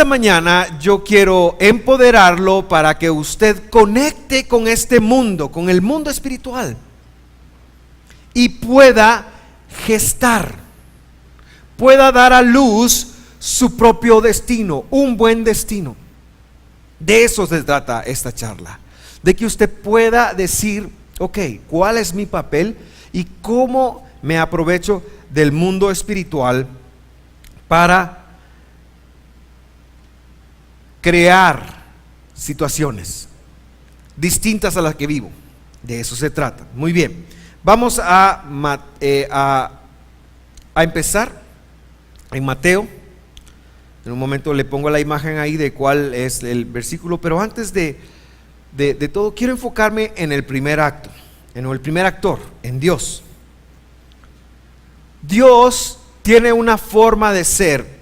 esta mañana yo quiero empoderarlo para que usted conecte con este mundo, con el mundo espiritual, y pueda gestar, pueda dar a luz su propio destino, un buen destino. De eso se trata esta charla, de que usted pueda decir, ok, ¿cuál es mi papel y cómo me aprovecho del mundo espiritual para crear situaciones distintas a las que vivo? De eso se trata. Muy bien, vamos a empezar en Mateo. En un momento le pongo la imagen ahí de cuál es el versículo, pero antes de todo quiero enfocarme en el primer acto, en el primer actor, en Dios. Dios tiene una forma de ser,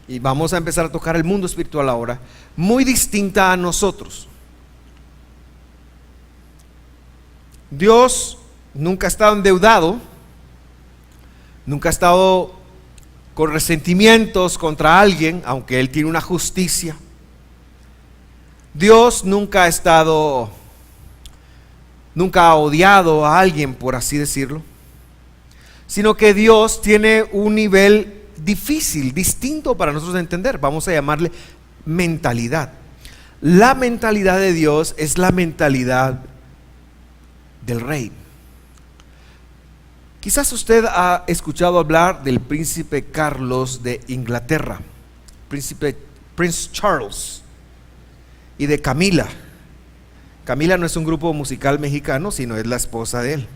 y vamos a empezar a tocar el mundo espiritual ahora, muy distinta a nosotros. Dios nunca ha estado endeudado, nunca ha estado con resentimientos contra alguien, aunque Él tiene una justicia. Dios nunca ha odiado a alguien, por así decirlo, sino que Dios tiene un nivel difícil, distinto para nosotros de entender. Vamos a llamarle mentalidad. La mentalidad de Dios es la mentalidad del rey. Quizás usted ha escuchado hablar del príncipe Carlos de Inglaterra, Prince Charles, y de Camila. Camila no es un grupo musical mexicano, sino es la esposa de él.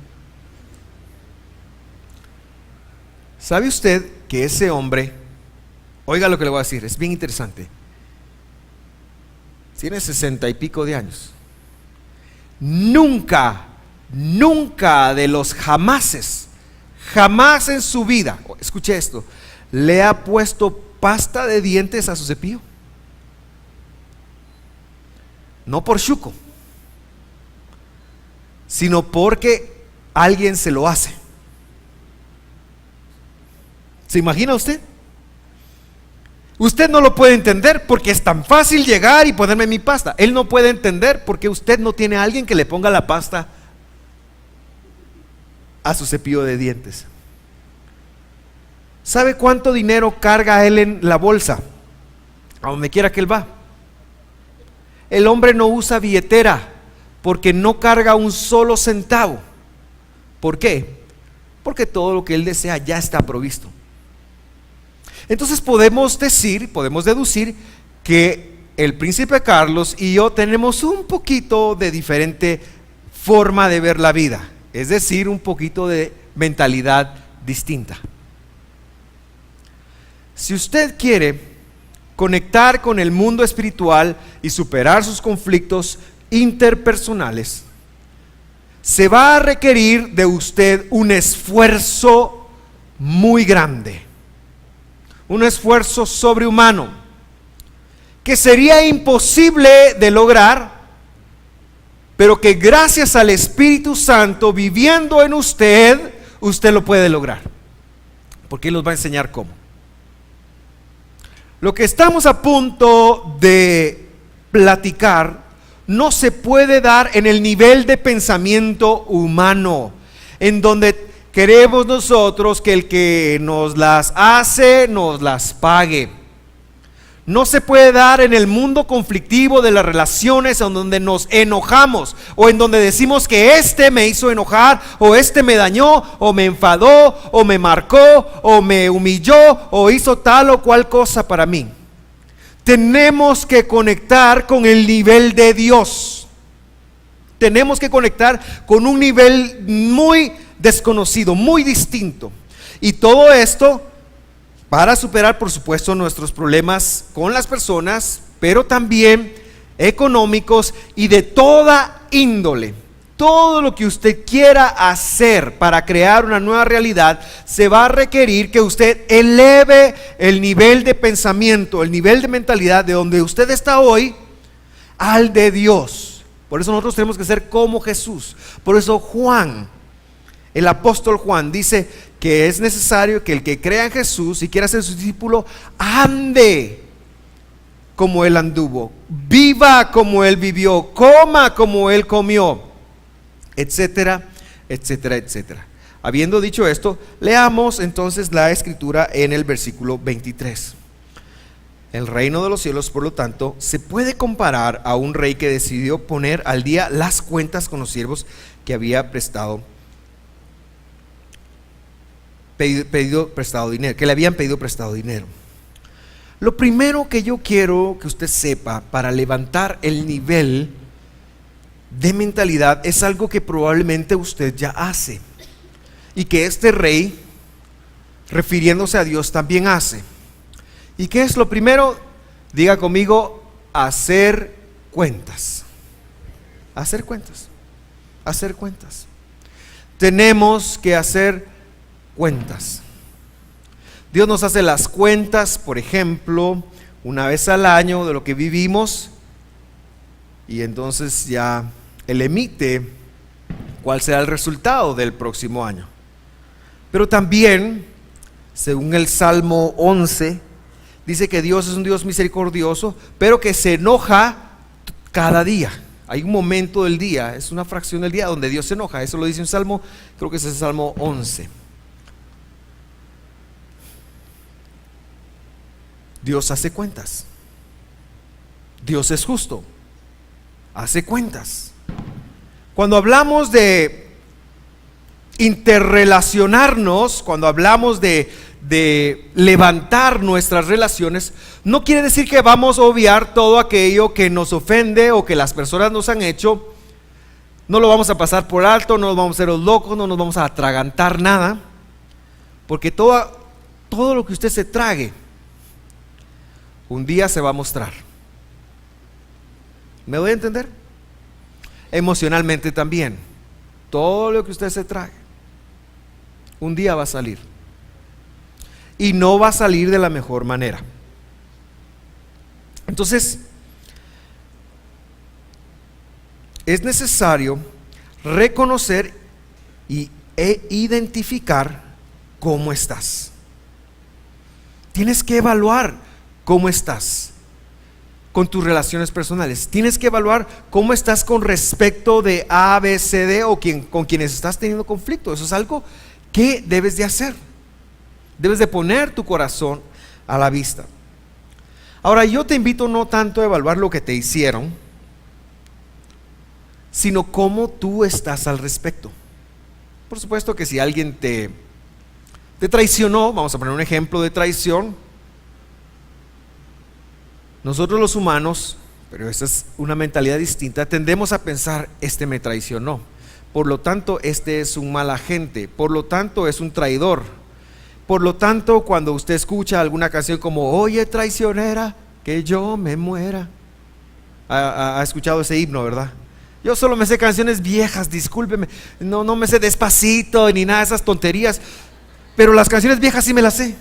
¿Sabe usted que ese hombre, oiga lo que le voy a decir, es bien interesante, tiene 60 y pico de años? Nunca de los jamases, jamás en su vida, escuche esto, le ha puesto pasta de dientes a su cepillo. No por chuco, sino porque alguien se lo hace. ¿Se imagina usted? Usted no lo puede entender porque es tan fácil llegar y ponerme mi pasta. Él no puede entender porque usted no tiene a alguien que le ponga la pasta a su cepillo de dientes. ¿Sabe cuánto dinero carga él en la bolsa? A donde quiera que él va. El hombre no usa billetera porque no carga un solo centavo. ¿Por qué? Porque todo lo que él desea ya está provisto. Entonces podemos deducir que el príncipe Carlos y yo tenemos un poquito de diferente forma de ver la vida, es decir, un poquito de mentalidad distinta. Si usted quiere conectar con el mundo espiritual y superar sus conflictos interpersonales, se va a requerir de usted un esfuerzo muy grande, un esfuerzo sobrehumano que sería imposible de lograr, pero que gracias al Espíritu Santo viviendo en usted, usted lo puede lograr, porque Él nos va a enseñar cómo. Lo que estamos a punto de platicar no se puede dar en el nivel de pensamiento humano, en donde queremos nosotros que el que nos las hace, nos las pague. No se puede dar en el mundo conflictivo de las relaciones, en donde nos enojamos, o en donde decimos que este me hizo enojar, o este me dañó, o me enfadó, o me marcó, o me humilló, o hizo tal o cual cosa para mí. Tenemos que conectar con el nivel de Dios. Tenemos que conectar con un nivel muy desconocido, muy distinto. Y todo esto para superar, por supuesto, nuestros problemas con las personas, pero también económicos y de toda índole. Todo lo que usted quiera hacer para crear una nueva realidad, se va a requerir que usted eleve el nivel de pensamiento, el nivel de mentalidad de donde usted está hoy al de Dios. Por eso nosotros tenemos que ser como Jesús. Por eso Juan, el apóstol Juan, dice que es necesario que el que crea en Jesús y quiera ser su discípulo ande como Él anduvo, viva como Él vivió, coma como Él comió, etcétera, etcétera, etcétera. Habiendo dicho esto, leamos entonces la escritura en el versículo 23. El reino de los cielos, por lo tanto, se puede comparar a un rey que decidió poner al día las cuentas con los siervos que había pedido prestado dinero, que le habían pedido prestado dinero. Lo primero que yo quiero que usted sepa para levantar el nivel de mentalidad es algo que probablemente usted ya hace y que este rey, refiriéndose a Dios, también hace. ¿Y qué es lo primero? Diga conmigo: hacer cuentas. Hacer cuentas. Hacer cuentas. Tenemos que hacer cuentas. Dios nos hace las cuentas, por ejemplo, una vez al año de lo que vivimos, y entonces ya Él emite cuál será el resultado del próximo año. Pero también, según el Salmo 11, dice que Dios es un Dios misericordioso, pero que se enoja cada día. Hay un momento del día, es una fracción del día donde Dios se enoja. Eso lo dice un Salmo, creo que es el Salmo 11. Dios hace cuentas. Dios es justo, hace cuentas. Cuando hablamos de interrelacionarnos, cuando hablamos de levantar nuestras relaciones, no quiere decir que vamos a obviar todo aquello que nos ofende o que las personas nos han hecho. No lo vamos a pasar por alto, no nos vamos a hacer los locos, no nos vamos a atragantar nada, porque todo lo que usted se trague un día se va a mostrar. ¿Me voy a entender? Emocionalmente también, todo lo que usted se trague un día va a salir, y no va a salir de la mejor manera. Entonces, es necesario reconocer e identificar cómo estás. Tienes que evaluar cómo estás con tus relaciones personales. Tienes que evaluar cómo estás con respecto de A, B, C, D o con quienes estás teniendo conflicto. Eso es algo que debes de hacer. Debes de poner tu corazón a la vista. Ahora, yo te invito no tanto a evaluar lo que te hicieron, sino cómo tú estás al respecto. Por supuesto que si alguien te traicionó, vamos a poner un ejemplo de traición. Nosotros los humanos, pero esa es una mentalidad distinta, tendemos a pensar: este me traicionó, por lo tanto este es un mal agente, por lo tanto es un traidor. Por lo tanto, cuando usted escucha alguna canción como "Oye traicionera, que yo me muera", ha escuchado ese himno, ¿verdad? Yo solo me sé canciones viejas, discúlpeme, no me sé Despacito ni nada de esas tonterías, pero las canciones viejas sí me las sé.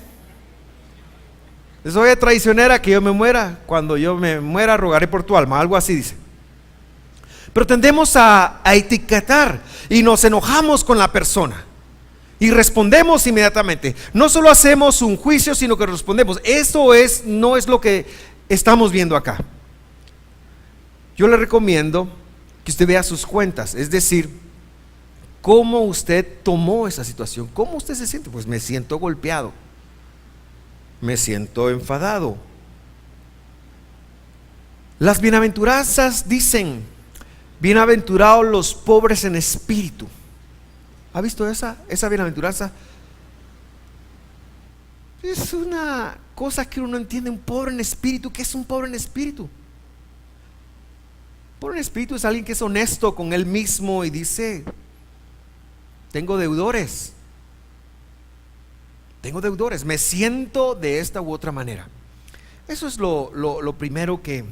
Oye traicionera, que yo me muera, cuando yo me muera rogaré por tu alma, algo así dice. Pero tendemos a etiquetar y nos enojamos con la persona y respondemos inmediatamente. No solo hacemos un juicio, sino que respondemos. Eso no es lo que estamos viendo acá. Yo le recomiendo que usted vea sus cuentas, es decir, cómo usted tomó esa situación, cómo usted se siente. Pues me siento golpeado, me siento enfadado. Las bienaventuranzas dicen: bienaventurados los pobres en espíritu. ¿Ha visto esa bienaventuranza? Es una cosa que uno no entiende. Un pobre en espíritu. ¿Qué es un pobre en espíritu? Pobre en espíritu es alguien que es honesto con él mismo y dice: tengo deudores, me siento de esta u otra manera. Eso es lo primero que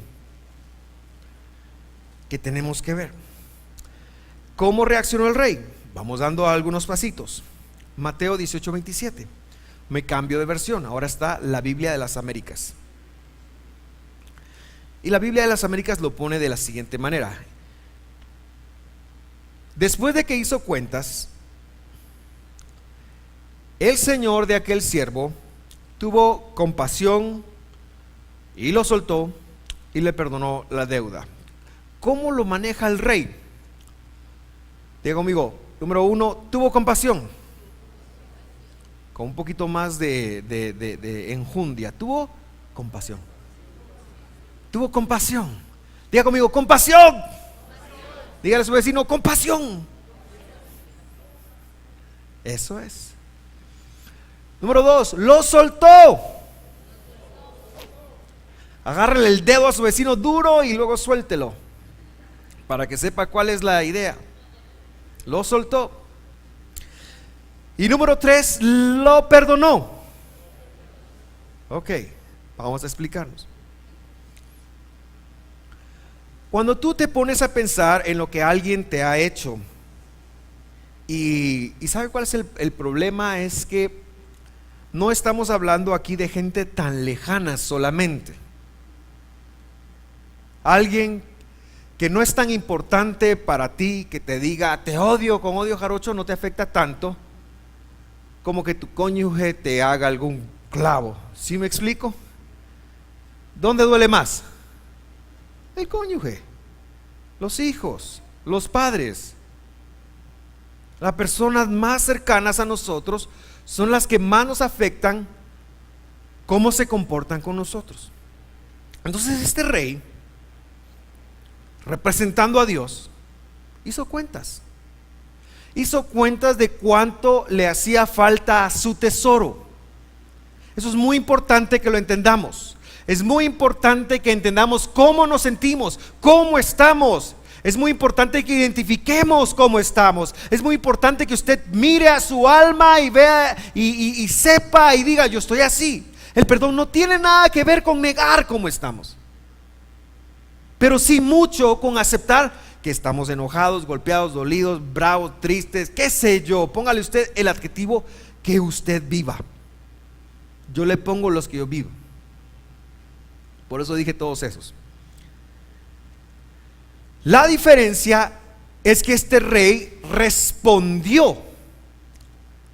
tenemos que ver. ¿Cómo reaccionó el rey? Vamos dando algunos pasitos. Mateo 18:27. Me cambio de versión, ahora está la Biblia de las Américas. Y la Biblia de las Américas lo pone de la siguiente manera: después de que hizo cuentas, el señor de aquel siervo tuvo compasión y lo soltó y le perdonó la deuda. ¿Cómo lo maneja el rey? Diga conmigo, número 1, tuvo compasión. Con un poquito más de enjundia. Tuvo compasión. Tuvo compasión. Diga conmigo, compasión. Dígale a su vecino, compasión. Eso es. Número 2, lo soltó. Agárrele el dedo a su vecino duro y luego suéltelo, para que sepa cuál es la idea. Lo soltó. Y número 3, lo perdonó. Ok, vamos a explicarnos. Cuando tú te pones a pensar en lo que alguien te ha hecho, y ¿sabe cuál es el problema? Es que no estamos hablando aquí de gente tan lejana solamente. Alguien que no es tan importante para ti, que te diga te odio con odio jarocho, no te afecta tanto como que tu cónyuge te haga algún clavo. ¿Sí me explico? ¿Dónde duele más? El cónyuge, los hijos, los padres. Las personas más cercanas a nosotros son las que más nos afectan cómo se comportan con nosotros. Entonces este rey, representando a Dios, hizo cuentas. Hizo cuentas de cuánto le hacía falta a su tesoro. Eso es muy importante que lo entendamos. Es muy importante que entendamos cómo nos sentimos, cómo estamos. Es muy importante que identifiquemos cómo estamos. Es muy importante que usted mire a su alma y vea y sepa y diga, yo estoy así. El perdón no tiene nada que ver con negar cómo estamos, pero sí mucho con aceptar que estamos enojados, golpeados, dolidos, bravos, tristes, qué sé yo. Póngale usted el adjetivo que usted viva. Yo le pongo los que yo vivo. Por eso dije todos esos. La diferencia es que este rey respondió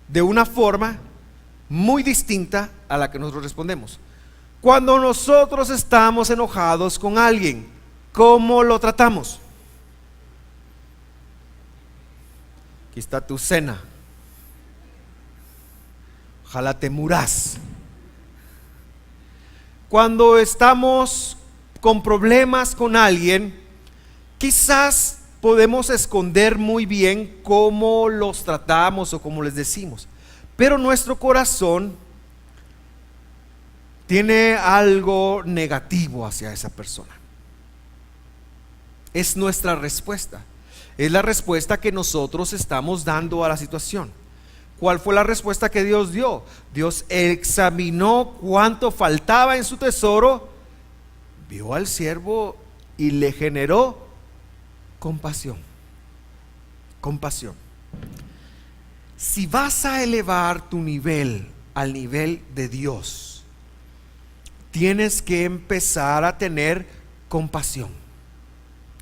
de una forma muy distinta a la que nosotros respondemos. Cuando nosotros estamos enojados con alguien, ¿cómo lo tratamos? Aquí está tu cena. Ojalá te muras. Cuando estamos con problemas con alguien, quizás podemos esconder muy bien cómo los tratamos o cómo les decimos, pero nuestro corazón tiene algo negativo hacia esa persona. Es nuestra respuesta. Es la respuesta que nosotros estamos dando a la situación. ¿Cuál fue la respuesta que Dios dio? Dios examinó cuánto faltaba en su tesoro, vio al siervo y le generó compasión. Compasión. Si vas a elevar tu nivel al nivel de Dios, tienes que empezar a tener compasión.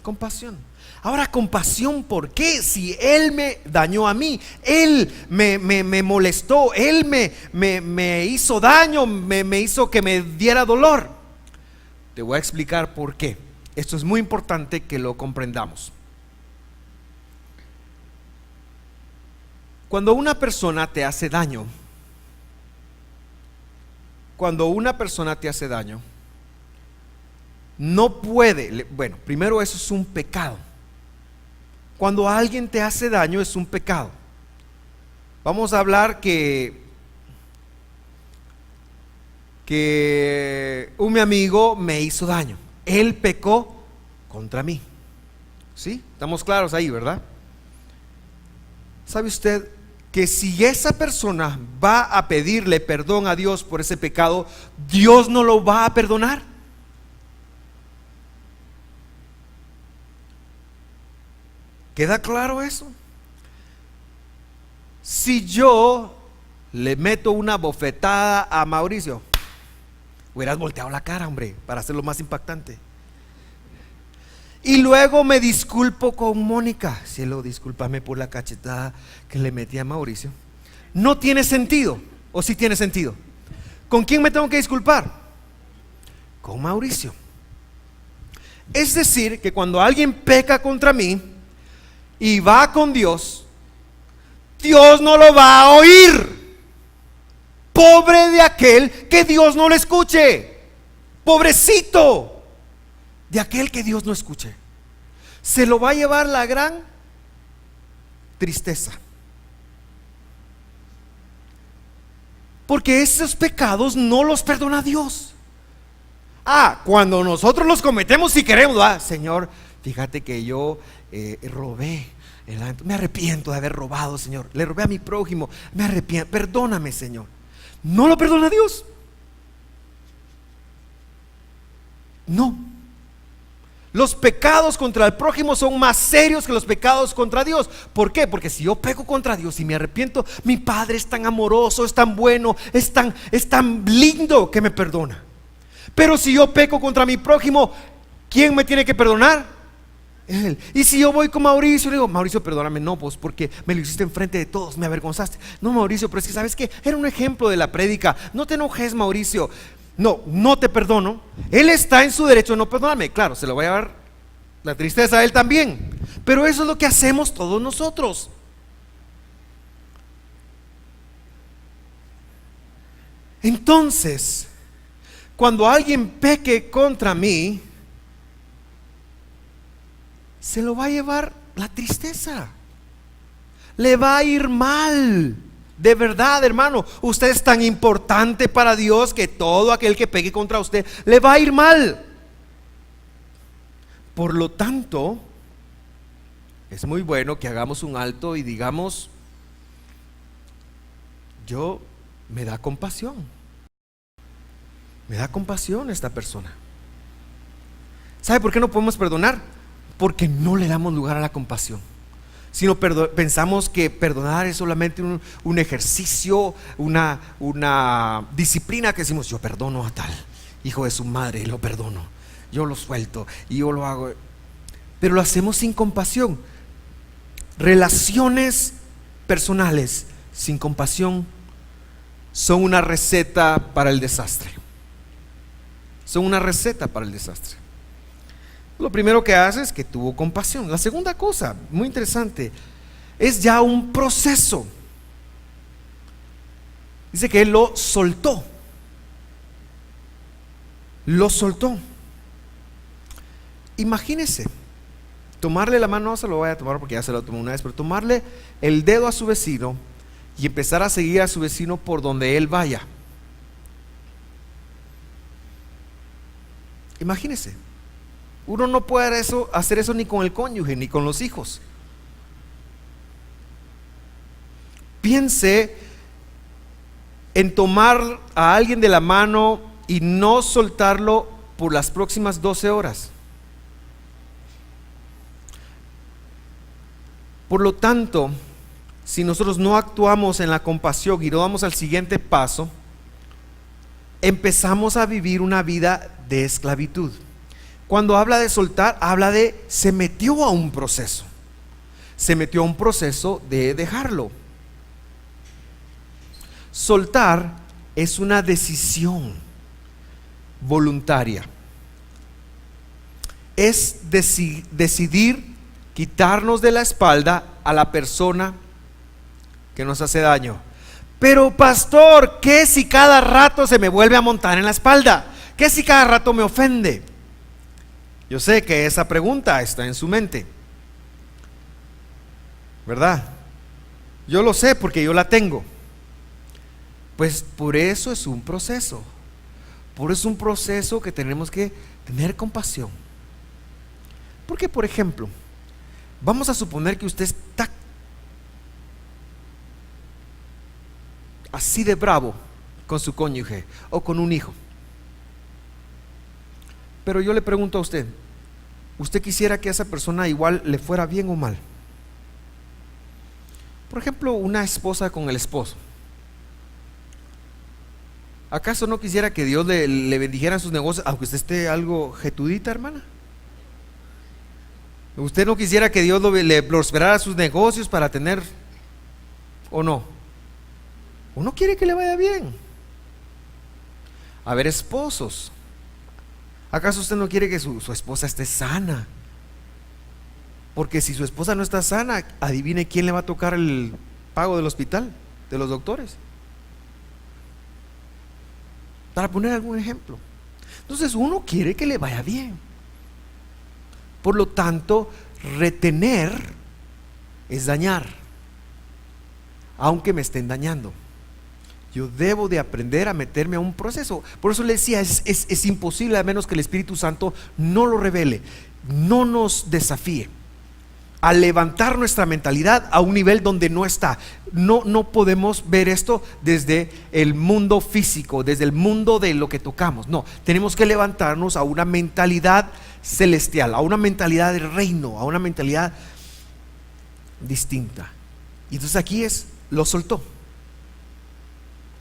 Compasión. Ahora, compasión, ¿por qué? Si Él me dañó a mí, Él me molestó, Él me hizo daño, me hizo que me diera dolor. Te voy a explicar por qué. Esto es muy importante que lo comprendamos. Cuando una persona te hace daño, no puede, bueno, primero eso es un pecado. Cuando alguien te hace daño es un pecado. Vamos a hablar que un amigo me hizo daño. Él pecó contra mí. ¿Sí? Estamos claros ahí, ¿verdad? ¿Sabe usted que si esa persona va a pedirle perdón a Dios por ese pecado, Dios no lo va a perdonar? ¿Queda claro eso? Si yo le meto una bofetada a Mauricio, hubieras volteado la cara, hombre, para hacerlo más impactante. Y luego me disculpo con Mónica. Cielo, discúlpame por la cachetada que le metí a Mauricio. No tiene sentido. ¿O sí tiene sentido? ¿Con quién me tengo que disculpar? Con Mauricio. Es decir, que cuando alguien peca contra mí y va con Dios, Dios no lo va a oír. Pobre de aquel que Dios no le escuche. Pobrecito de aquel que Dios no escuche. Se lo va a llevar la gran tristeza. Porque esos pecados no los perdona Dios. Cuando nosotros los cometemos si queremos, Señor, fíjate que yo robé, me arrepiento de haber robado, Señor. Le robé a mi prójimo, me arrepiento, perdóname, Señor. No lo perdona Dios. No. Los pecados contra el prójimo son más serios que los pecados contra Dios. ¿Por qué? Porque si yo peco contra Dios y me arrepiento, mi Padre es tan amoroso, es tan bueno, es tan lindo que me perdona. Pero si yo peco contra mi prójimo, ¿quién me tiene que perdonar? Él. Y si yo voy con Mauricio y le digo, Mauricio, perdóname, no, pues porque me lo hiciste enfrente de todos, me avergonzaste. No, Mauricio, pero es que ¿sabes qué? Era un ejemplo de la prédica. No te enojes, Mauricio. No te perdono. Él está en su derecho de no perdonarme. Claro, se lo va a llevar la tristeza a él también. Pero eso es lo que hacemos todos nosotros. Entonces, cuando alguien peque contra mí, se lo va a llevar la tristeza. Le va a ir mal. De verdad, hermano, usted es tan importante para Dios que todo aquel que pegue contra usted le va a ir mal. Por lo tanto, es muy bueno que hagamos un alto y digamos, me da compasión. Me da compasión esta persona. ¿Sabe por qué no podemos perdonar? Porque no le damos lugar a la compasión. Sino pensamos que perdonar es solamente un ejercicio, una disciplina que decimos, yo perdono a tal hijo de su madre y lo perdono, yo lo suelto y yo lo hago. Pero lo hacemos sin compasión. Relaciones personales sin compasión son una receta para el desastre. Son una receta para el desastre. Lo primero que hace es que tuvo compasión. La segunda cosa, muy interesante, es ya un proceso. Dice que él lo soltó. Lo soltó. Imagínese tomarle la mano, no se lo voy a tomar porque ya se lo tomó una vez, pero tomarle el dedo a su vecino y empezar a seguir a su vecino por donde él vaya. Imagínese. Uno no puede hacer eso ni con el cónyuge, ni con los hijos. Piense en tomar a alguien de la mano y no soltarlo por las próximas 12 horas. Por lo tanto, si nosotros no actuamos en la compasión y no damos al siguiente paso, empezamos a vivir una vida de esclavitud. Cuando habla de soltar, habla de se metió a un proceso. Se metió a un proceso de dejarlo. Soltar es una decisión voluntaria. Es decidir quitarnos de la espalda a la persona que nos hace daño. Pero pastor, ¿qué si cada rato se me vuelve a montar en la espalda? ¿Qué si cada rato me ofende? Yo sé que esa pregunta está en su mente, ¿verdad? Yo lo sé porque yo la tengo. Pues por eso es un proceso. Por eso es un proceso que tenemos que tener compasión. Porque, por ejemplo, vamos a suponer que usted está así de bravo con su cónyuge o con un hijo. Pero yo le pregunto a usted, ¿usted quisiera que a esa persona igual le fuera bien o mal? Por ejemplo, una esposa con el esposo. ¿Acaso no quisiera que Dios le bendijera sus negocios, aunque usted esté algo jetudita, hermana? ¿Usted no quisiera que Dios le prosperara sus negocios para tener, o no? Uno quiere que le vaya bien. A ver, esposos, ¿Acaso usted no quiere que su esposa esté sana? Porque si su esposa no está sana, adivine quién le va a tocar el pago del hospital, de los doctores. Para poner algún ejemplo. Entonces uno quiere que le vaya bien. Por lo tanto, retener es dañar, aunque me estén dañando. Yo debo de aprender a meterme a un proceso. Por eso le decía, es imposible a menos que el Espíritu Santo no lo revele, no nos desafíe a levantar nuestra mentalidad a un nivel donde no está. No podemos ver esto desde el mundo físico, desde el mundo de lo que tocamos. No, tenemos que levantarnos a una mentalidad celestial, a una mentalidad del reino, a una mentalidad distinta. Y entonces aquí lo soltó.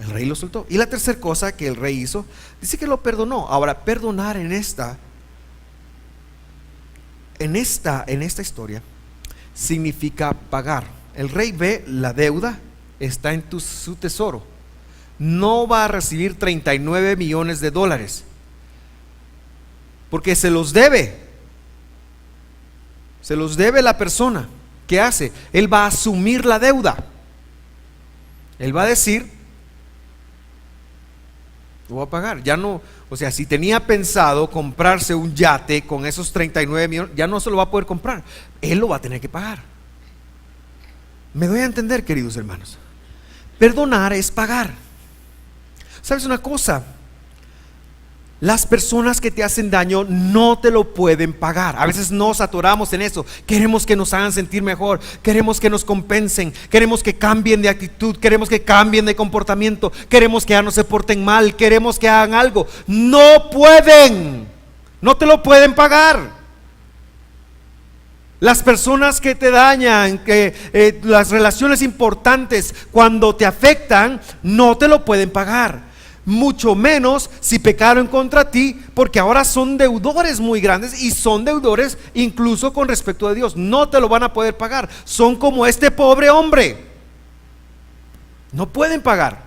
El rey lo soltó. Y la tercera cosa que el rey hizo, dice que lo perdonó. Ahora, perdonar en esta historia significa pagar. El rey ve la deuda, está en su tesoro. No va a recibir 39 millones de dólares porque se los debe. Se los debe la persona. ¿Qué hace? Él va a asumir la deuda. Él va a decir: lo voy a pagar. Ya no, o sea, si tenía pensado comprarse un yate con esos 39 millones, ya no se lo va a poder comprar. Él lo va a tener que pagar. ¿Me doy a entender, queridos hermanos? Perdonar es pagar. ¿Sabes una cosa? Las personas que te hacen daño no te lo pueden pagar. A veces nos atoramos en eso. Queremos que nos hagan sentir mejor, queremos que nos compensen, queremos que cambien de actitud, queremos que cambien de comportamiento, queremos que ya no se porten mal, queremos que hagan algo. No pueden, no te lo pueden pagar. Las personas que te dañan, las relaciones importantes, cuando te afectan, no te lo pueden pagar. Mucho menos si pecaron contra ti, porque ahora son deudores muy grandes y son deudores incluso con respecto a Dios. No te lo van a poder pagar. Son como este pobre hombre. No pueden pagar.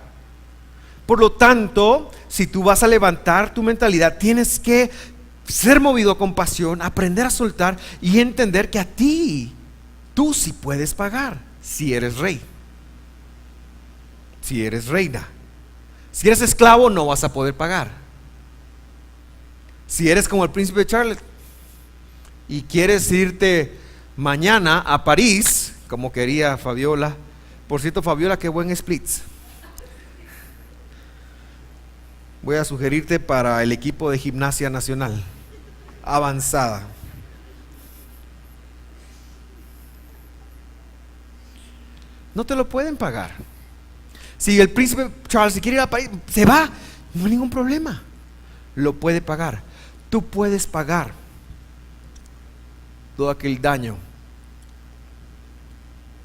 Por lo tanto, si tú vas a levantar tu mentalidad, tienes que ser movido a compasión, aprender a soltar y entender que a ti, tú sí puedes pagar si eres rey, si eres reina. Si eres esclavo, no vas a poder pagar. Si eres como el príncipe Charles y quieres irte mañana a París, como quería Fabiola. Por cierto, Fabiola, qué buen splits. Voy a sugerirte para el equipo de gimnasia nacional avanzada. No te lo pueden pagar. Si el príncipe Charles se quiere ir a París, se va, no hay ningún problema. Lo puede pagar. Tú puedes pagar todo aquel daño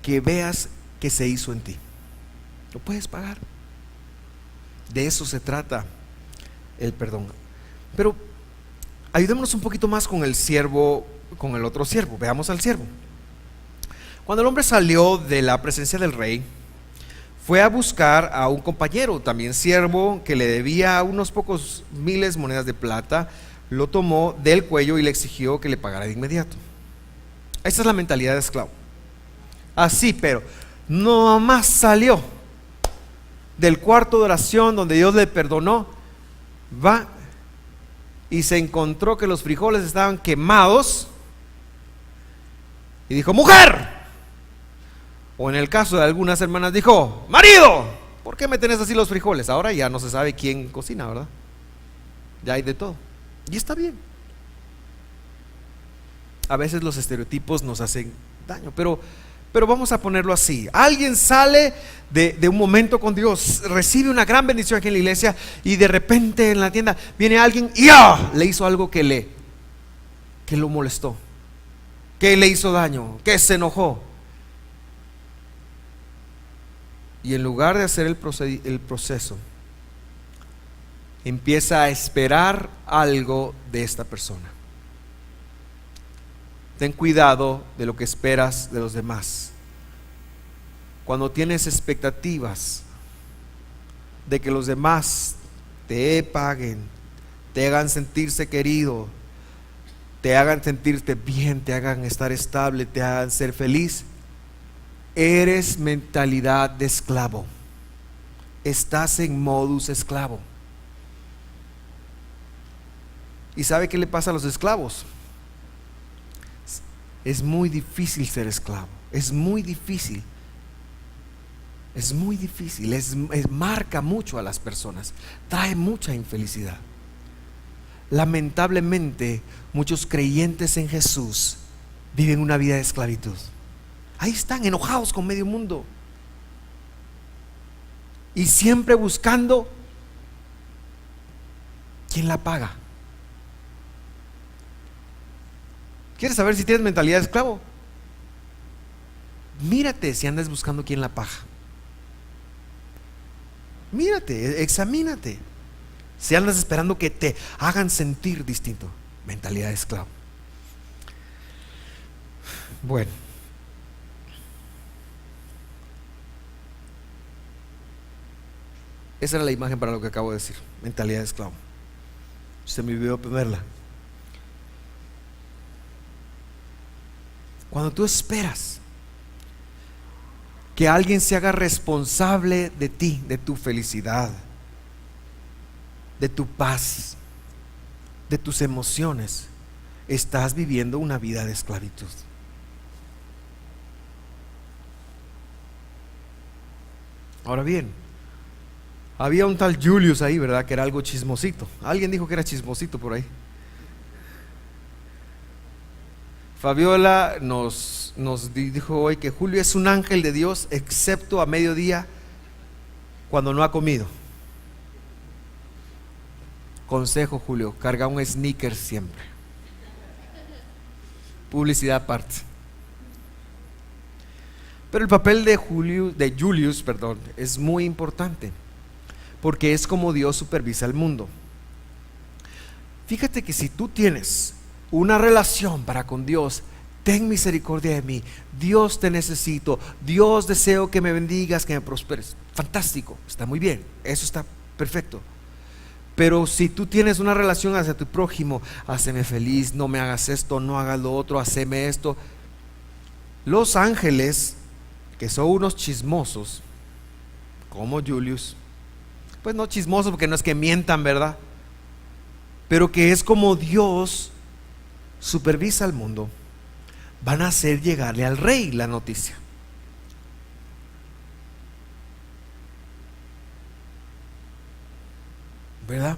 que veas que se hizo en ti. Lo puedes pagar. De eso se trata el perdón. Pero ayudémonos un poquito más con el siervo, con el otro siervo. Veamos al siervo. Cuando el hombre salió de la presencia del rey, fue a buscar a un compañero, también siervo, que le debía unos pocos miles monedas de plata. Lo tomó del cuello y le exigió que le pagara de inmediato. Esa es la mentalidad de esclavo. Así, pero no más salió del cuarto de oración donde Dios le perdonó, va y se encontró que los frijoles estaban quemados y dijo: mujer. O en el caso de algunas hermanas dijo: marido, ¿por qué me tenés así los frijoles? Ahora ya no se sabe quién cocina, ¿verdad? Ya hay de todo. Y está bien. A veces los estereotipos nos hacen daño, pero vamos a ponerlo así. Alguien sale de un momento con Dios, recibe una gran bendición aquí en la iglesia, y de repente en la tienda viene alguien y le hizo algo que lo molestó, que le hizo daño, que se enojó. Y en lugar de hacer el proceso, empieza a esperar algo de esta persona. Ten cuidado de lo que esperas de los demás. Cuando tienes expectativas de que los demás te paguen, te hagan sentirse querido, te hagan sentirte bien, te hagan estar estable, te hagan ser feliz, eres mentalidad de esclavo. Estás en modus esclavo. ¿Y sabe qué le pasa a los esclavos? Es muy difícil ser esclavo. Es muy difícil. Marca mucho a las personas. Trae mucha infelicidad. Lamentablemente, muchos creyentes en Jesús viven una vida de esclavitud. Ahí están enojados con medio mundo. Y siempre buscando quién la paga. ¿Quieres saber si tienes mentalidad de esclavo? Mírate si andas buscando quién la paga. Mírate, examínate. Si andas esperando que te hagan sentir distinto, mentalidad de esclavo. Bueno, esa era la imagen para lo que acabo de decir, mentalidad de esclavo. Se me olvidó ponerla. Cuando tú esperas que alguien se haga responsable de ti, de tu felicidad, de tu paz, de tus emociones, estás viviendo una vida de esclavitud. Ahora bien, había un tal Julius ahí, ¿verdad? Que era algo chismosito. Alguien dijo que era chismosito por ahí. Fabiola nos dijo hoy que Julio es un ángel de Dios, excepto a mediodía cuando no ha comido. Consejo, Julio, carga un sneaker siempre. Publicidad aparte. Pero el papel de Julius, es muy importante, porque es como Dios supervisa el mundo. Fíjate que si tú tienes una relación para con Dios, ten misericordia de mí, Dios te necesito, Dios deseo que me bendigas, que me prosperes, fantástico, está muy bien, eso está perfecto. Pero si tú tienes una relación hacia tu prójimo, háceme feliz, no me hagas esto, no hagas lo otro, haceme esto. Los ángeles, que son unos chismosos, como Julius, pues no chismosos porque no es que mientan, ¿verdad? Pero que es como Dios supervisa el mundo, van a hacer llegarle al rey la noticia. ¿Verdad?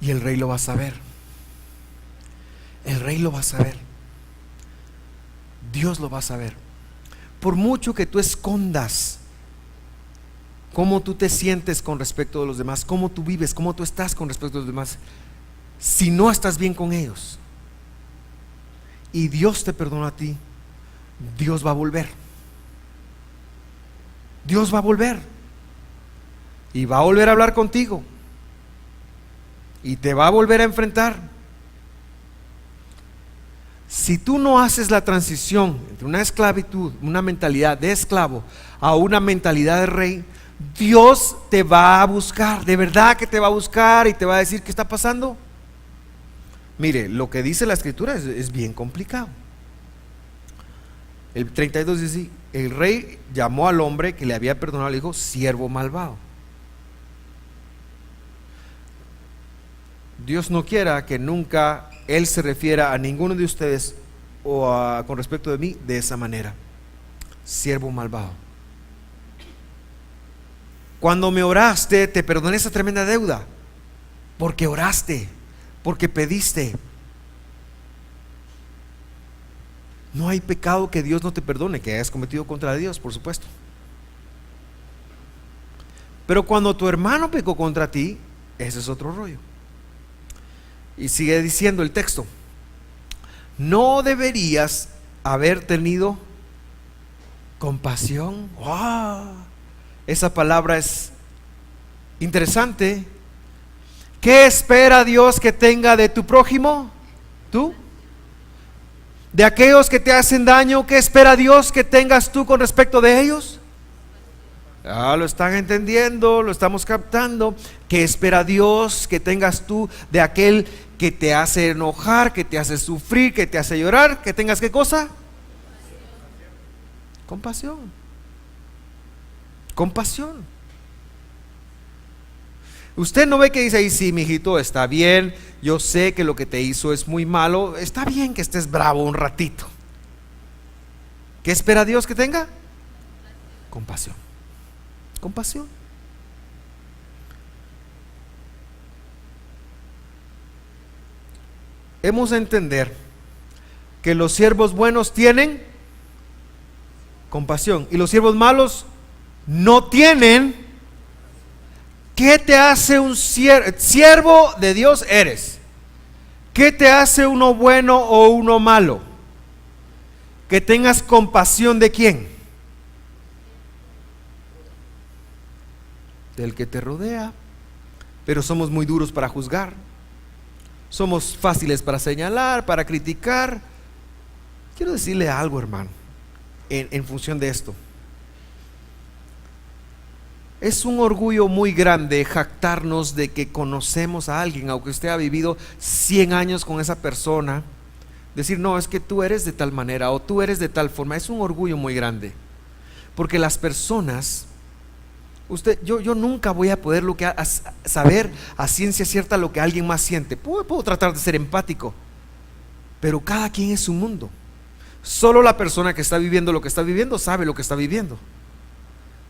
Y el rey lo va a saber. El rey lo va a saber. Dios lo va a saber. Por mucho que tú escondas cómo tú te sientes con respecto de los demás, cómo tú vives, cómo tú estás con respecto a los demás, si no estás bien con ellos y Dios te perdona a ti, Dios va a volver. Dios va a volver y va a volver a hablar contigo y te va a volver a enfrentar. Si tú no haces la transición entre una esclavitud, una mentalidad de esclavo, a una mentalidad de rey, Dios te va a buscar, de verdad que te va a buscar y te va a decir: ¿qué está pasando? Mire, lo que dice la escritura es bien complicado. El 32 dice: el rey llamó al hombre que le había perdonado, le dijo: siervo malvado. Dios no quiera que nunca Él se refiera a ninguno de ustedes con respecto de mí de esa manera: siervo malvado. Cuando me oraste, te perdoné esa tremenda deuda, porque oraste, porque pediste. No hay pecado que Dios no te perdone, que hayas cometido contra Dios, por supuesto. Pero cuando tu hermano pecó contra ti, ese es otro rollo. Y sigue diciendo el texto: no deberías haber tenido compasión. ¡Wow! Esa palabra es interesante. ¿Qué espera Dios que tenga de tu prójimo? ¿Tú? De aquellos que te hacen daño, ¿qué espera Dios que tengas tú con respecto de ellos? Lo están entendiendo, lo estamos captando. ¿Qué espera Dios que tengas tú de aquel que te hace enojar, que te hace sufrir, que te hace llorar? ¿Que tengas qué cosa? Compasión. Compasión. Usted no ve que dice ahí, sí, mijito, está bien, yo sé que lo que te hizo es muy malo, está bien que estés bravo un ratito. ¿Qué espera Dios que tenga? Compasión. Compasión. Hemos de entender que los siervos buenos tienen compasión y los siervos malos no tienen. ¿Qué te hace un siervo de Dios eres? ¿Qué te hace uno bueno o uno malo? Que tengas compasión de quién. Del que te rodea. Pero somos muy duros para juzgar. Somos fáciles para señalar, para criticar. Quiero decirle algo, hermano, en función de esto. Es un orgullo muy grande jactarnos de que conocemos a alguien, aunque usted ha vivido 100 años con esa persona. Decir, no, es que tú eres de tal manera o tú eres de tal forma. Es un orgullo muy grande. Porque las personas, yo nunca voy a poder saber a ciencia cierta lo que alguien más siente. Puedo tratar de ser empático, pero cada quien es su mundo. Solo la persona que está viviendo lo que está viviendo sabe lo que está viviendo.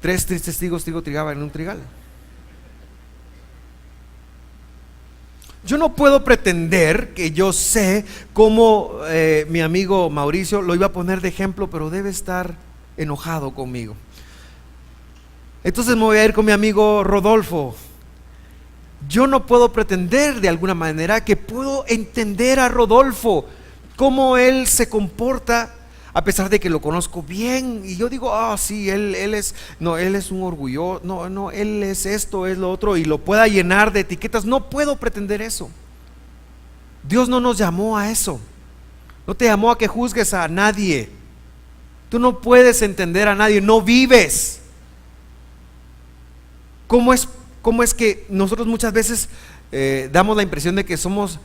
3 testigos trigaban en un trigal. Yo no puedo pretender que yo sé cómo mi amigo Mauricio lo iba a poner de ejemplo, pero debe estar enojado conmigo. Entonces me voy a ir con mi amigo Rodolfo. Yo no puedo pretender de alguna manera que puedo entender a Rodolfo, cómo él se comporta, a pesar de que lo conozco bien. Y yo digo, sí, él es un orgulloso, no, él es esto, es lo otro, y lo pueda llenar de etiquetas. No puedo pretender eso. Dios no nos llamó a eso. No te llamó a que juzgues a nadie. Tú no puedes entender a nadie, no vives. ¿Cómo es que nosotros muchas veces damos la impresión de que somos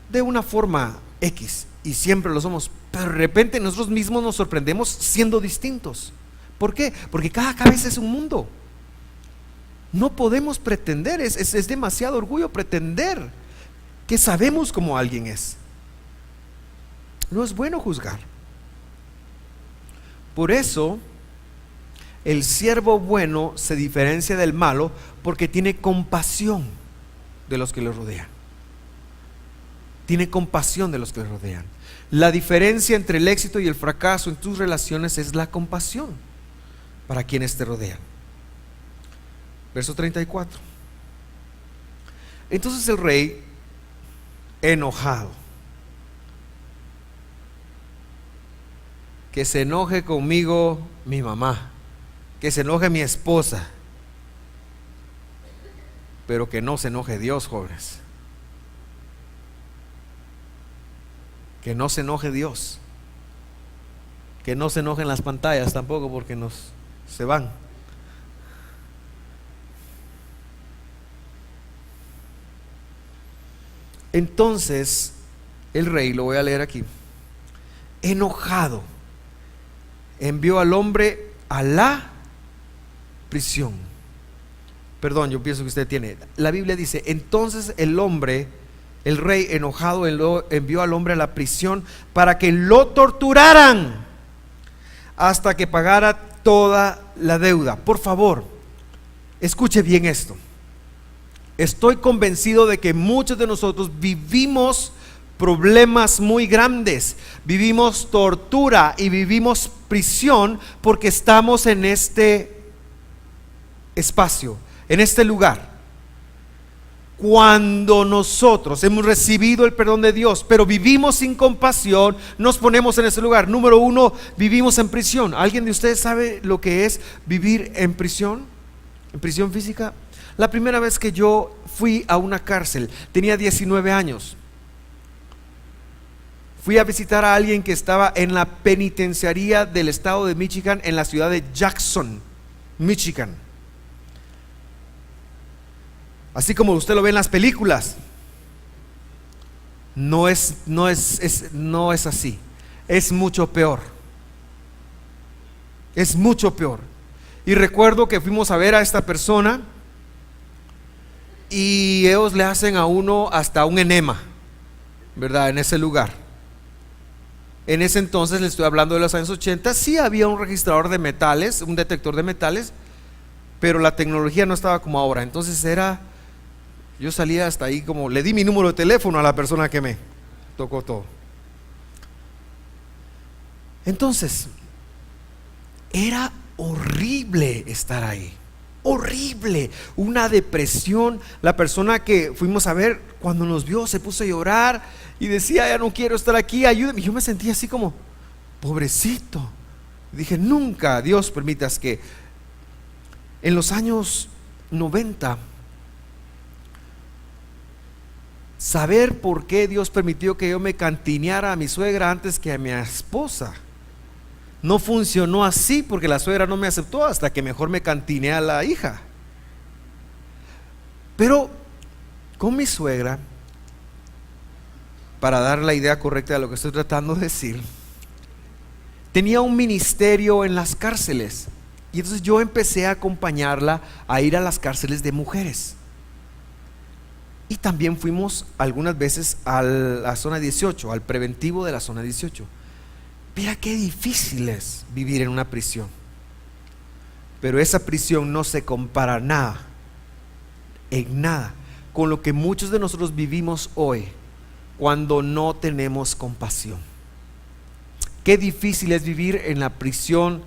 de una forma X y siempre lo somos, pero de repente nosotros mismos nos sorprendemos siendo distintos? ¿Por qué? Porque cada cabeza es un mundo. No podemos pretender, es demasiado orgullo pretender que sabemos cómo alguien es. No es bueno juzgar. Por eso el siervo bueno se diferencia del malo, porque tiene compasión de los que le rodean. Tiene compasión de los que le rodean. La diferencia entre el éxito y el fracaso en tus relaciones es la compasión para quienes te rodean. Verso 34. Entonces el rey, enojado, que se enoje conmigo mi mamá, que se enoje mi esposa, pero que no se enoje Dios, jóvenes. Que no se enoje Dios. Que no se enojen las pantallas tampoco, porque se van. Entonces el rey, lo voy a leer aquí, enojado, envió al hombre a la prisión. Perdón, yo pienso que usted tiene. La Biblia dice, entonces el rey enojado envió al hombre a la prisión para que lo torturaran hasta que pagara toda la deuda. Por favor, escuche bien esto. Estoy convencido de que muchos de nosotros vivimos problemas muy grandes, vivimos tortura y vivimos prisión porque estamos en este espacio, en este lugar. Cuando nosotros hemos recibido el perdón de Dios, pero vivimos sin compasión, nos ponemos en ese lugar. Número 1, vivimos en prisión. ¿Alguien de ustedes sabe lo que es vivir en prisión? ¿En prisión física? La primera vez que yo fui a una cárcel, tenía 19 años. Fui a visitar a alguien que estaba en la penitenciaría del estado de Michigan, en la ciudad de Jackson. Michigan. Así como usted lo ve en las películas, no es así. Es mucho peor. Es mucho peor. Y recuerdo que fuimos a ver a esta persona y ellos le hacen a uno hasta un enema, ¿verdad? En ese lugar. En ese entonces, le estoy hablando de los años 80, sí había un registrador de metales, un detector de metales, pero la tecnología no estaba como ahora. Entonces yo salía hasta ahí, como le di mi número de teléfono a la persona que me tocó todo. Entonces, era horrible estar ahí. Horrible, una depresión. La persona que fuimos a ver, cuando nos vio, se puso a llorar y decía: ya no quiero estar aquí, ayúdame. Y yo me sentía así como, pobrecito. Dije: nunca, Dios, permitas que en los años 90, saber por qué Dios permitió que yo me cantineara a mi suegra antes que a mi esposa. No funcionó así, porque la suegra no me aceptó hasta que mejor me cantineé a la hija. Pero con mi suegra, para dar la idea correcta de lo que estoy tratando de decir, tenía un ministerio en las cárceles, y entonces yo empecé a acompañarla a ir a las cárceles de mujeres. Y también fuimos algunas veces a la zona 18, al preventivo de la zona 18. Mira qué difícil es vivir en una prisión. Pero esa prisión no se compara nada, en nada, con lo que muchos de nosotros vivimos hoy cuando no tenemos compasión. Qué difícil es vivir en la prisión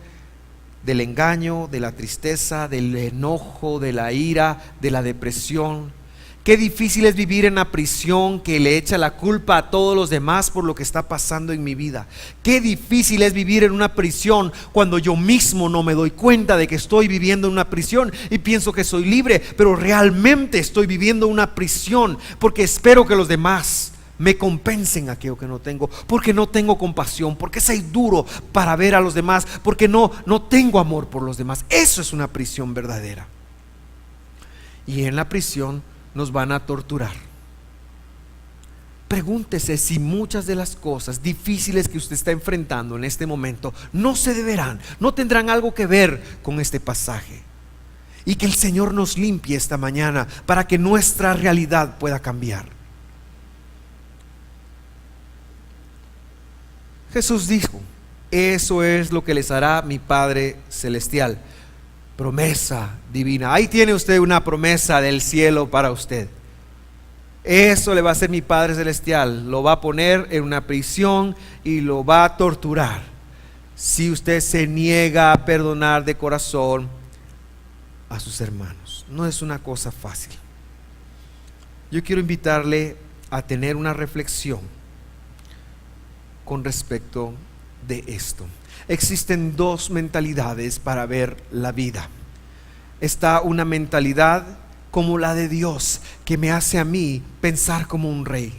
del engaño, de la tristeza, del enojo, de la ira, de la depresión. Qué difícil es vivir en la prisión que le echa la culpa a todos los demás por lo que está pasando en mi vida. Qué difícil es vivir en una prisión cuando yo mismo no me doy cuenta de que estoy viviendo en una prisión y pienso que soy libre, pero realmente estoy viviendo una prisión porque espero que los demás me compensen aquello que no tengo, porque no tengo compasión, porque soy duro para ver a los demás, porque no tengo amor por los demás. Eso es una prisión verdadera. Y en la prisión nos van a torturar. Pregúntese si muchas de las cosas difíciles que usted está enfrentando en este momento no tendrán algo que ver con este pasaje. Y que el Señor nos limpie esta mañana para que nuestra realidad pueda cambiar. Jesús dijo: eso es lo que les hará mi Padre Celestial. Promesa divina. Ahí tiene usted una promesa del cielo para usted. Eso le va a hacer mi Padre Celestial. Lo va a poner en una prisión y lo va a torturar si usted se niega a perdonar de corazón a sus hermanos. No es una cosa fácil. Yo quiero invitarle a tener una reflexión con respecto de esto. Existen dos mentalidades para ver la vida. Está una mentalidad como la de Dios, que me hace a mí pensar como un rey,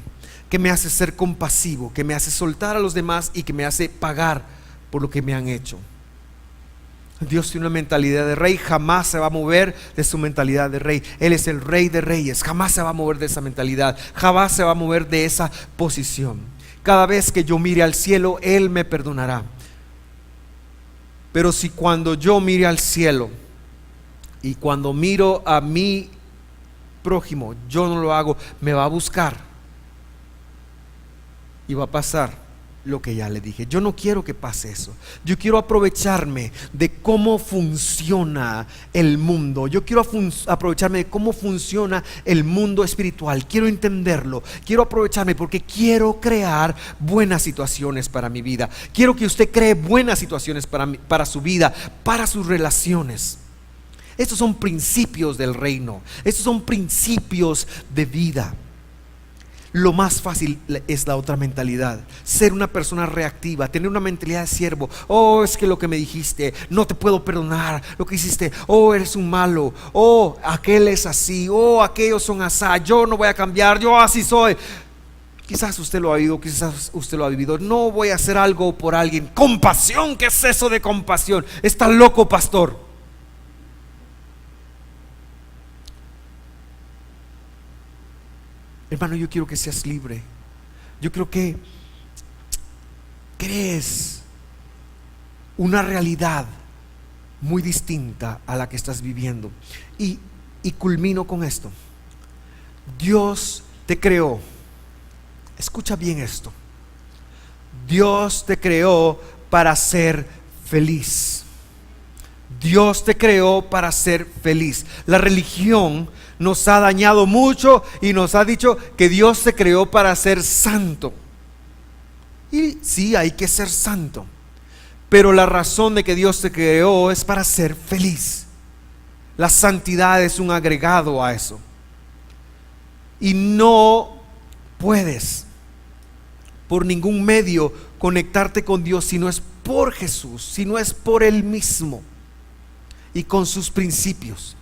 que me hace ser compasivo, que me hace soltar a los demás y que me hace pagar por lo que me han hecho. Dios tiene una mentalidad de rey, jamás se va a mover de su mentalidad de rey. Él es el Rey de Reyes, jamás se va a mover de esa mentalidad, jamás se va a mover de esa posición. Cada vez que yo mire al cielo, Él me perdonará. Pero si cuando yo mire al cielo y cuando miro a mi prójimo, yo no lo hago, me va a buscar y va a pasar lo que ya le dije. Yo no quiero que pase eso. Yo quiero aprovecharme de cómo funciona el mundo. Yo quiero aprovecharme de cómo funciona el mundo espiritual. Quiero entenderlo. Quiero aprovecharme porque quiero crear buenas situaciones para mi vida. Quiero que usted cree buenas situaciones para su vida, para sus relaciones. Estos son principios del reino. Estos son principios de vida. Lo más fácil es la otra mentalidad, ser una persona reactiva, tener una mentalidad de siervo. Oh, es que lo que me dijiste, no te puedo perdonar lo que hiciste. Oh, eres un malo. Oh, aquel es así. Oh, aquellos son así. Yo no voy a cambiar, yo así soy. Quizás usted lo ha oído, quizás usted lo ha vivido. No voy a hacer algo por alguien. Compasión, ¿qué es eso de compasión? Está loco, pastor. Hermano, yo quiero que seas libre. Yo creo que crees una realidad muy distinta a la que estás viviendo. Y culmino con esto. Dios te creó. Escucha bien esto. Dios te creó para ser feliz. Dios te creó para ser feliz. La religión nos ha dañado mucho y nos ha dicho que Dios te creó para ser santo. Y sí, hay que ser santo, pero la razón de que Dios te creó es para ser feliz. La santidad es un agregado a eso. Y no puedes por ningún medio conectarte con Dios si no es por Jesús, si no es por Él mismo y con sus principios.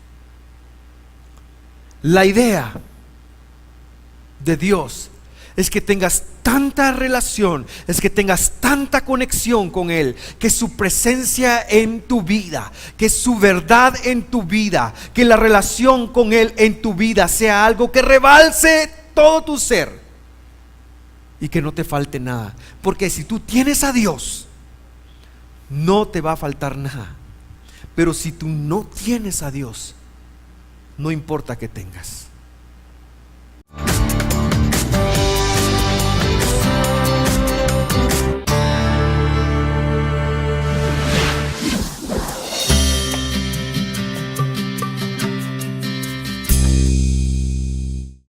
La idea de Dios es que tengas tanta relación, es que tengas tanta conexión con Él, que su presencia en tu vida, que su verdad en tu vida, que la relación con Él en tu vida sea algo que rebalse todo tu ser y que no te falte nada. Porque si tú tienes a Dios, no te va a faltar nada. Pero si tú no tienes a Dios, no importa que tengas.